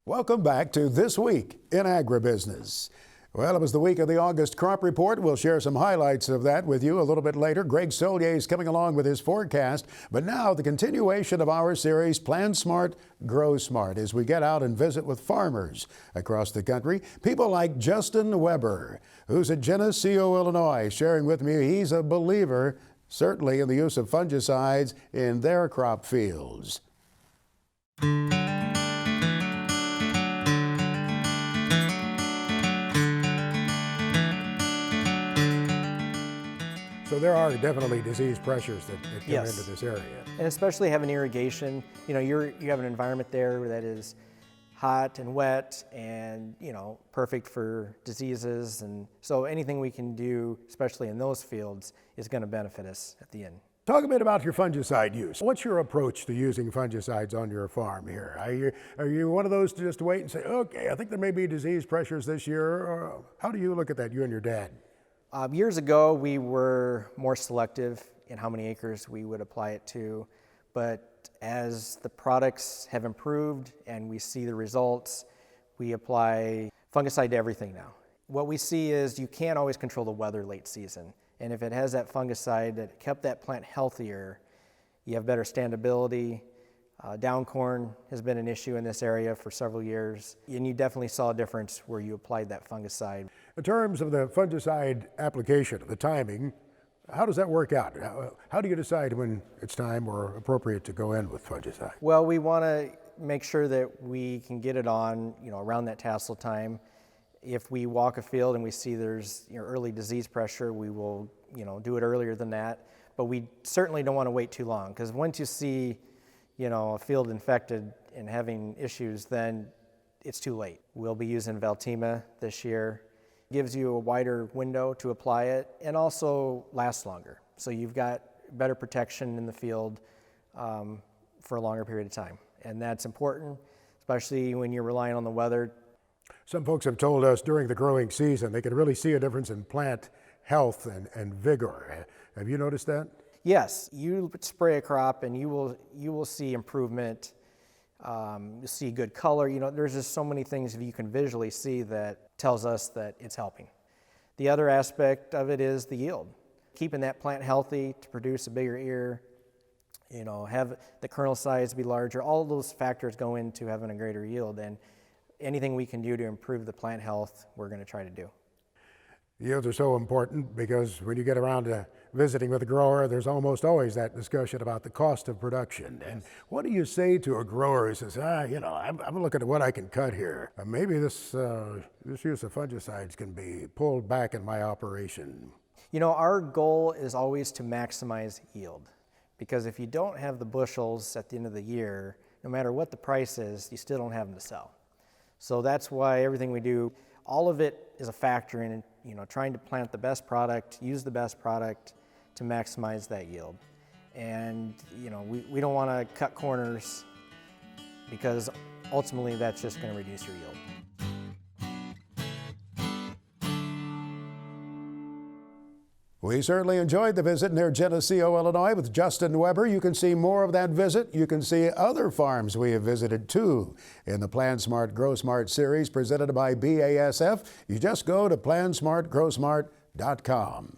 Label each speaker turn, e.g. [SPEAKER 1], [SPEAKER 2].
[SPEAKER 1] Welcome back to This Week in Agribusiness. Well, it was the week of the August crop report. We'll share some highlights of that with you a little bit later. Greg Solier is coming along with his forecast. But now the continuation of our series, Plan Smart, Grow Smart, as we get out and visit with farmers across the country. People like Justin Weber, who's at Geneseo, Illinois, sharing with me he's a believer, certainly, in the use of fungicides in their crop fields. So there are definitely disease pressures that come into this area.
[SPEAKER 2] And especially having irrigation, you have an environment there that is hot and wet and, perfect for diseases. And so anything we can do, especially in those fields, is going to benefit us at the end.
[SPEAKER 1] Talk a bit about your fungicide use. What's your approach to using fungicides on your farm here? Are you one of those to just wait and say, okay, I think there may be disease pressures this year? Or how do you look at that, you and your dad?
[SPEAKER 2] Years ago, we were more selective in how many acres we would apply it to, but as the products have improved and we see the results, we apply fungicide to everything now. What we see is you can't always control the weather late season, and if it has that fungicide that kept that plant healthier, you have better standability. Down corn has been an issue in this area for several years, and you definitely saw a difference where you applied that fungicide.
[SPEAKER 1] In terms of the fungicide application, the timing, how does that work out? How do you decide when it's time or appropriate to go in with fungicide?
[SPEAKER 2] Well, we want to make sure that we can get it on, around that tassel time. If we walk a field and we see there's early disease pressure, we will, do it earlier than that. But we certainly don't want to wait too long, because once you see a field infected and having issues, then it's too late. We'll be using Valtima this year. It gives you a wider window to apply it and also lasts longer. So you've got better protection in the field for a longer period of time. And that's important, especially when you're relying on the weather.
[SPEAKER 1] Some folks have told us during the growing season they can really see a difference in plant health and vigor. Have you noticed that?
[SPEAKER 2] Yes, you spray a crop and you will see improvement. You'll see good color. There's just so many things that you can visually see that tells us that it's helping. The other aspect of it is the yield. Keeping that plant healthy to produce a bigger ear, have the kernel size be larger. All those factors go into having a greater yield, and anything we can do to improve the plant health, we're going to try to do.
[SPEAKER 1] Yields are so important because when you get around to visiting with a grower, there's almost always that discussion about the cost of production. And what do you say to a grower who says, I'm looking at what I can cut here. Maybe this use of fungicides can be pulled back in my operation.
[SPEAKER 2] Our goal is always to maximize yield, because if you don't have the bushels at the end of the year, no matter what the price is, you still don't have them to sell. So that's why everything we do, all of it is a factor in trying to plant the best product, use the best product to maximize that yield. And we don't want to cut corners, because ultimately that's just going to reduce your yield.
[SPEAKER 1] We certainly enjoyed the visit near Geneseo, Illinois with Justin Weber. You can see more of that visit. You can see other farms we have visited too in the Plan Smart, Grow Smart series presented by BASF. You just go to plansmartgrowsmart.com.